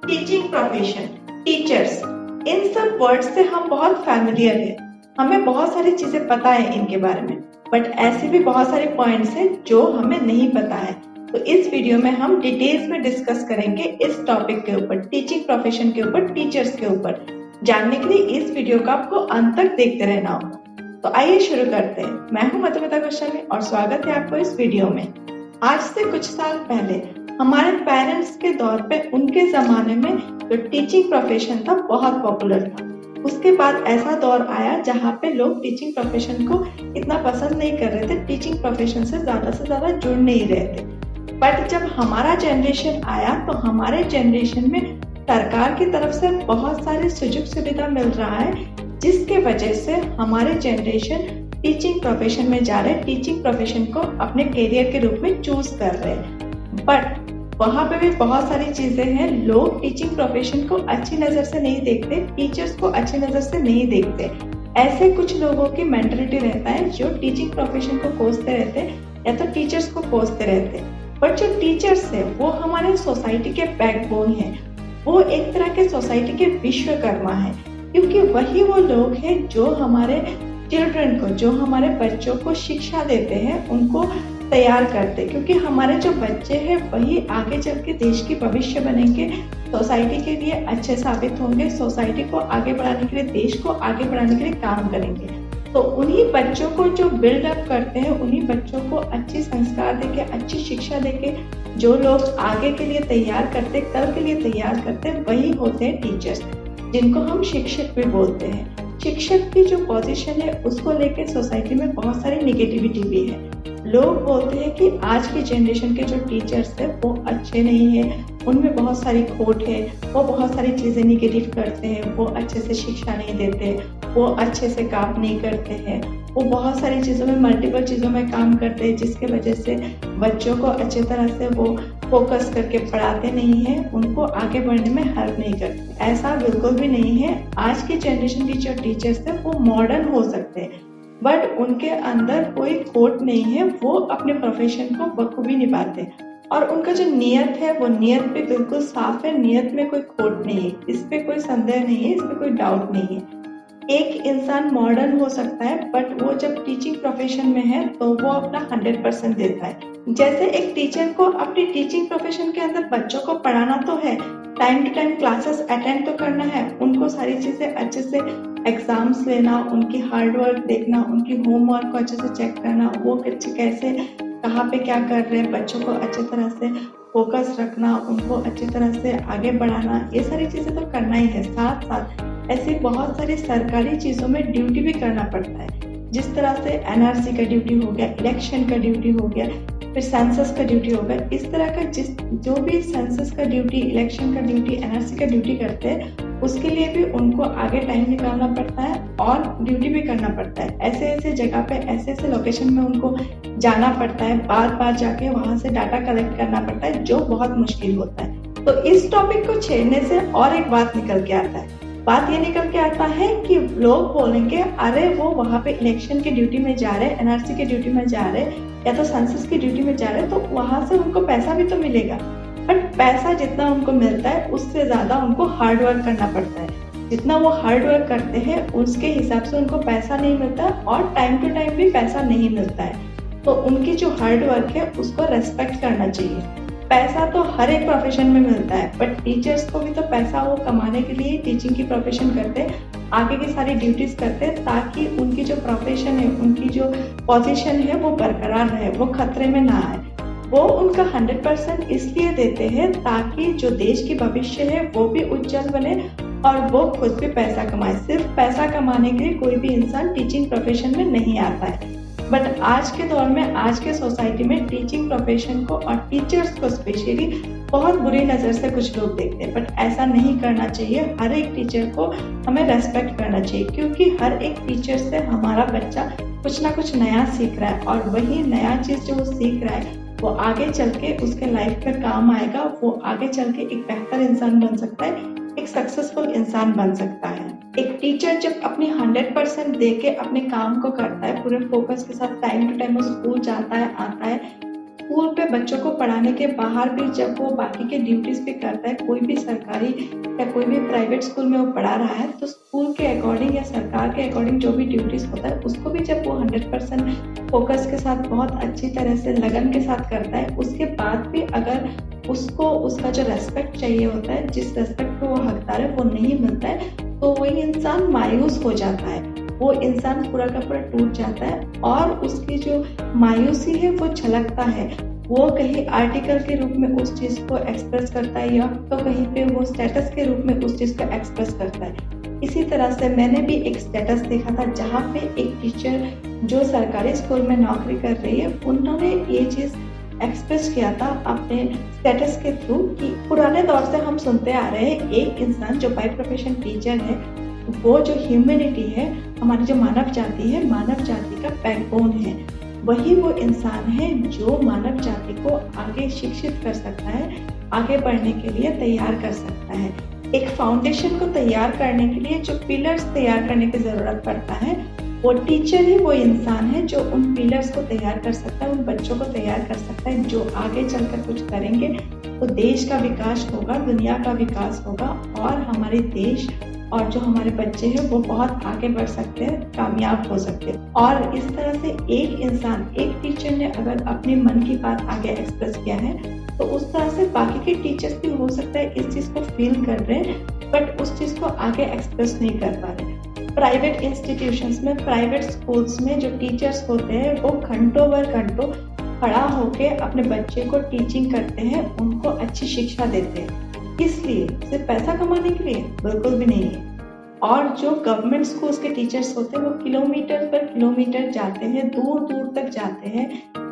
Teaching profession, teachers, इन सब word से हम बहुत फैमिलियर हैं। हमें बहुत सारी चीजें पता है इनके बारे में, बट ऐसे भी बहुत सारे पॉइंट्स हैं जो हमें नहीं पता है। तो इस वीडियो में हम डिटेल्स में डिस्कस करेंगे इस टॉपिक के ऊपर, टीचिंग प्रोफेशन के ऊपर, टीचर्स के ऊपर। जानने के लिए इस वीडियो को आपको अंत तक देखते रहना होगा। तो आइए शुरू करते हैं। मैं हूं मधुमिता गोस्वामी और स्वागत है आपको इस वीडियो में। आज से कुछ साल पहले हमारे पेरेंट्स के दौर पे, उनके जमाने में जो टीचिंग प्रोफेशन था बहुत पॉपुलर था। उसके बाद ऐसा दौर आया जहाँ पे लोग टीचिंग प्रोफेशन को इतना पसंद नहीं कर रहे थे, टीचिंग प्रोफेशन से ज्यादा जुड़ नहीं रहे थे। बट जब हमारा जनरेशन आया तो हमारे जनरेशन में सरकार की तरफ से बहुत सारी सुযোগ सुविधा मिल रहा है, जिसके वजह से हमारे जनरेशन टीचिंग प्रोफेशन में जा रहे हैं, टीचिंग प्रोफेशन को अपने करियर के रूप में चूज कर रहे हैं। बट वहाँ पे भी बहुत सारी चीजें हैं। लोग टीचिंग प्रोफेशन को अच्छी नजर से नहीं देखते, टीचर्स को अच्छी नजर से नहीं देखते। ऐसे कुछ लोगों की मेंटालिटी रहता है जो टीचिंग प्रोफेशन को कोसते रहते हैं या तो टीचर्स को कोसते रहते हैं। बट जो टीचर्स है वो हमारे सोसाइटी के बैकबोन है, वो एक तरह के सोसाइटी के विश्वकर्मा है, क्योंकि वही वो लोग हैं जो हमारे चिल्ड्रन को, जो हमारे बच्चों को शिक्षा देते हैं, उनको तैयार करते। क्योंकि हमारे जो बच्चे हैं वही आगे चल के देश की भविष्य बनेंगे, सोसाइटी के लिए अच्छे साबित होंगे, सोसाइटी को आगे बढ़ाने के लिए, देश को आगे बढ़ाने के लिए काम करेंगे। तो उन्हीं बच्चों को जो बिल्डअप करते हैं, उन्हीं बच्चों को अच्छी संस्कार देके, अच्छी शिक्षा देके जो लोग आगे के लिए तैयार करते, कल के लिए तैयार करते, वही होते हैं टीचर्स, जिनको हम शिक्षक भी बोलते हैं। शिक्षक की जो पोजीशन है उसको लेके सोसाइटी में बहुत सारी निगेटिविटी भी है। लोग बोलते हैं कि आज की जनरेशन के जो टीचर्स है वो अच्छे नहीं है, उनमें बहुत सारी खोट है, वो बहुत सारी चीजें निगेटिव करते हैं, वो अच्छे से शिक्षा नहीं देते, वो अच्छे से काम नहीं करते हैं, वो बहुत सारी चीजों में, मल्टीपल चीजों में काम करते हैं, जिसके वजह से बच्चों को अच्छी तरह से वो फोकस करके पढ़ाते नहीं है, उनको आगे बढ़ने में हेल्प नहीं करते। ऐसा बिल्कुल भी नहीं है। आज की जनरेशन की जो टीचर्स है वो मॉडर्न हो सकते हैं, बट उनके अंदर कोई खोट नहीं है, वो अपने प्रोफेशन को बखूबी निभाते हैं। और उनका जो नियत है वो नियत भी बिल्कुल साफ है, नियत में कोई खोट नहीं है, इस पे कोई संदेह नहीं है, इस पे कोई डाउट नहीं है। एक इंसान मॉडर्न हो सकता है, बट वो जब टीचिंग प्रोफेशन में है तो वो अपना 100% देता है। जैसे एक टीचर को अपनी टीचिंग प्रोफेशन के अंदर बच्चों को पढ़ाना तो है, time to time classes attend तो करना है, उनको सारी चीजें अच्छे से एग्जाम्स लेना, उनकी हार्ड वर्क देखना, उनकी होमवर्क को अच्छे से चेक करना, वो कैसे कहाँ पे क्या कर रहे हैं, बच्चों को अच्छी तरह से फोकस रखना, उनको अच्छी तरह से आगे बढ़ाना, ये सारी चीजें तो करना ही है। साथ साथ ऐसी बहुत सारी सरकारी चीजों में ड्यूटी भी करना पड़ता है, जिस तरह से एनआरसी का ड्यूटी हो गया, इलेक्शन का ड्यूटी हो गया, फिर सेंसस का ड्यूटी हो गया। इस तरह का जो भी सेंसस का ड्यूटी, इलेक्शन का ड्यूटी, एनआरसी का ड्यूटी करते हैं, उसके लिए भी उनको आगे टाइम निकालना पड़ता है और ड्यूटी भी करना पड़ता है। ऐसे जगह पे, ऐसे लोकेशन में उनको जाना पड़ता है, बार जाके वहां से डाटा कलेक्ट करना पड़ता है, जो बहुत मुश्किल होता है। तो इस टॉपिक को छेड़ने से और एक बात निकल के आता है। बात ये निकल के आता है कि लोग बोलेंगे, अरे वो वहां पे इलेक्शन की ड्यूटी में जा रहे, एनआरसी की ड्यूटी में जा रहे, या तो सेंसस की ड्यूटी में जा रहे, तो वहां से उनको पैसा भी तो मिलेगा। बट पैसा जितना उनको मिलता है उससे ज्यादा उनको हार्ड वर्क करना पड़ता है। जितना वो हार्ड वर्क करते हैं उसके हिसाब से उनको पैसा नहीं मिलता और टाइम टू टाइम भी पैसा नहीं मिलता है। तो उनकी जो हार्ड वर्क है उसको रेस्पेक्ट करना चाहिए। पैसा तो हर एक प्रोफेशन में मिलता है, बट टीचर्स को भी तो पैसा वो कमाने के लिए टीचिंग की प्रोफेशन करते, आगे की सारी ड्यूटीज करते, ताकि उनकी जो प्रोफेशन है, उनकी जो पोजीशन है वो बरकरार रहे, वो खतरे में ना आए। वो उनका 100% इसलिए देते हैं ताकि जो देश की भविष्य है वो भी उज्जवल बने और वो खुद भी पैसा कमाए। सिर्फ पैसा कमाने के लिए कोई भी इंसान टीचिंग प्रोफेशन में नहीं आता है। बट आज के दौर में, आज के सोसाइटी में टीचिंग प्रोफेशन को और टीचर्स को स्पेशली बहुत बुरी नजर से कुछ लोग देखते हैं। बट ऐसा नहीं करना चाहिए। हर एक टीचर को हमें रेस्पेक्ट करना चाहिए, क्योंकि हर एक टीचर से हमारा बच्चा कुछ ना कुछ नया सीख रहा है, और वही नया चीज जो वो सीख रहा है वो आगे चल के उसके लाइफ में काम आएगा। वो आगे चल के एक बेहतर इंसान बन सकता है, एक सक्सेसफुल इंसान बन सकता है। एक टीचर जब अपनी 100% देके अपने काम को करता है, पूरे फोकस के साथ, टाइम टू टाइम वो स्कूल जाता है, आता है, स्कूल पे बच्चों को पढ़ाने के बाहर भी जब वो बाकी के ड्यूटीज भी करता है, कोई भी सरकारी या कोई भी प्राइवेट स्कूल में वो पढ़ा रहा है, तो स्कूल के अकॉर्डिंग या सरकार के अकॉर्डिंग जो भी ड्यूटीज होता है उसको भी जब वो 100% फोकस के साथ बहुत अच्छी तरह से लगन के साथ करता है, उसके बाद भी अगर उसको उसका जो रेस्पेक्ट चाहिए होता है, जिस रेस्पेक्ट को वो हकदार है वो नहीं मिलता है, तो वही इंसान मायूस हो जाता है। वो इंसान पूरा का पूरा टूट जाता है और उसकी जो मायूसी है वो झलकता है। वो कहीं आर्टिकल के रूप में उस चीज को एक्सप्रेस करता है या तो कहीं पे वो स्टेटस के रूप में उस चीज को एक्सप्रेस करता है। इसी तरह से मैंने भी एक स्टेटस देखा था जहाँ पे एक टीचर जो सरकारी स्कूल में नौकरी कर रही है, उन्होंने ये चीज एक्सप्रेस किया था अपने स्टेटस के थ्रू कि पुराने दौर से हम सुनते आ रहे हैं एक इंसान जो बाय प्रोफेशन टीचर है, वो जो ह्यूमैनिटी है, हमारी जो मानव जाति है, मानव जाति का बैकबोन है। वही वो इंसान है जो मानव जाति को आगे शिक्षित कर सकता है, आगे बढ़ने के लिए तैयार कर सकता है। एक फाउंडेशन को तैयार करने के लिए जो पिलर्स तैयार करने की जरूरत पड़ता है, वो टीचर ही वो इंसान है जो उन पिलर्स को तैयार कर सकता है, उन बच्चों को तैयार कर सकता है जो आगे चलकर कुछ करेंगे तो देश का विकास होगा, दुनिया का विकास होगा और हमारे देश और जो हमारे बच्चे हैं वो बहुत आगे बढ़ सकते हैं, कामयाब हो सकते हैं। और इस तरह से एक इंसान, एक टीचर ने अगर अपने मन की बात आगे एक्सप्रेस किया है तो उस तरह से बाकी के टीचर्स भी हो सकता है इस चीज को फील कर रहे हैं, बट उस चीज को आगे एक्सप्रेस नहीं कर पा रहे। प्राइवेट इंस्टीट्यूशंस में, प्राइवेट स्कूल्स में जो टीचर्स होते हैं वो घंटों बर घंटों खड़ा होके अपने बच्चे को टीचिंग करते हैं, उनको अच्छी शिक्षा देते हैं। इसलिए सिर्फ पैसा कमाने के लिए? बिल्कुल भी नहीं है। और जो गवर्नमेंट स्कूल्स के टीचर्स होते हैं वो किलोमीटर पर किलोमीटर जाते हैं, दूर दूर तक जाते हैं,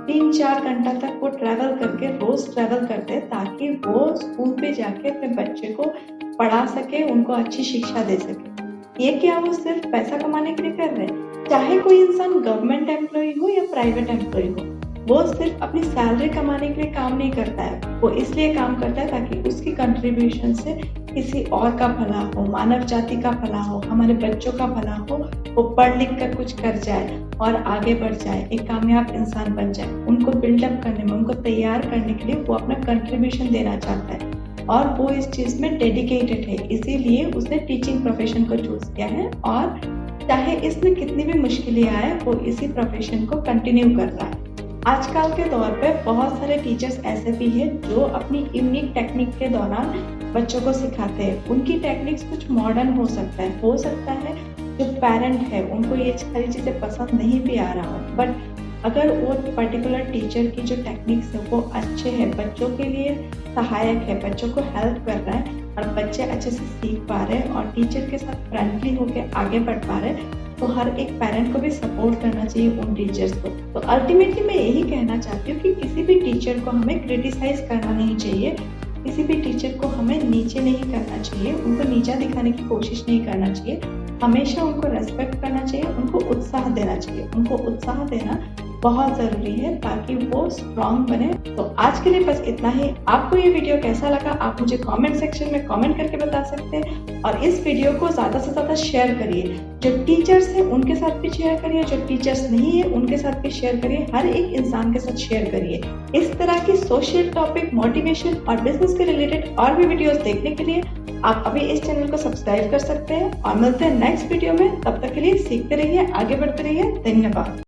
3-4 घंटा तक वो ट्रैवल करके रोज ट्रैवल करते हैं ताकि वो स्कूल पे जाके अपने बच्चे को पढ़ा सके, उनको अच्छी शिक्षा दे सके। ये क्या वो सिर्फ पैसा कमाने के लिए कर रहे हैं? चाहे कोई इंसान गवर्नमेंट एम्प्लॉय हो या प्राइवेट एम्प्लॉय हो, वो सिर्फ अपनी सैलरी कमाने के लिए काम नहीं करता है, वो इसलिए काम करता है ताकि उसकी कंट्रीब्यूशन से किसी और का भला हो, मानव जाति का भला हो, हमारे बच्चों का भला हो, वो पढ़ लिख कर कुछ कर जाए और आगे बढ़ जाए, एक कामयाब इंसान बन जाए। उनको बिल्डअप करने में, उनको तैयार करने के लिए वो अपना कंट्रीब्यूशन देना चाहता है और वो इस चीज में डेडिकेटेड है, इसीलिए उसने टीचिंग प्रोफेशन को चूज किया है और चाहे इसमें कितनी भी मुश्किलें आए वो इसी प्रोफेशन को कंटिन्यू कर रहा है। आजकल के दौर पे बहुत सारे टीचर्स ऐसे भी हैं जो अपनी यूनिक टेक्निक के दौरान बच्चों को सिखाते हैं। उनकी टेक्निक्स कुछ मॉडर्न हो सकता है जो पेरेंट है उनको ये सारी चीजें पसंद नहीं भी आ रहा हो, बट अगर वो पर्टिकुलर टीचर की जो टेक्निक्स है वो अच्छे हैं, बच्चों के लिए सहायक है, बच्चों को हेल्प कर रहा है और बच्चे अच्छे से सीख पा रहे हैं और टीचर के साथ फ्रेंडली होकर आगे बढ़ पा रहे हैं, तो हर एक पेरेंट को भी सपोर्ट करना चाहिए उन टीचर्स को। तो अल्टीमेटली मैं यही कहना चाहती हूँ कि किसी भी टीचर को हमें क्रिटिसाइज करना नहीं चाहिए, किसी भी टीचर को हमें नीचे नहीं करना चाहिए, उनको नीचा दिखाने की कोशिश नहीं करना चाहिए। हमेशा उनको रेस्पेक्ट करना चाहिए, उनको उत्साह देना चाहिए। उनको उत्साह देना बहुत जरूरी है ताकि वो स्ट्रांग बने। तो आज के लिए बस इतना ही। आपको ये वीडियो कैसा लगा आप मुझे कमेंट सेक्शन में कमेंट करके बता सकते हैं और इस वीडियो को ज्यादा से ज्यादा शेयर करिए। जो टीचर्स हैं उनके साथ भी शेयर करिए, जो टीचर्स नहीं है उनके साथ भी शेयर करिए, हर एक इंसान के साथ शेयर करिए। इस तरह की सोशल टॉपिक, मोटिवेशन और बिजनेस के रिलेटेड और भी वीडियोस देखने के लिए आप अभी इस चैनल को सब्सक्राइब कर सकते हैं और मिलते हैं नेक्स्ट वीडियो में। तब तक के लिए सीखते रहिए, आगे बढ़ते रहिए। धन्यवाद।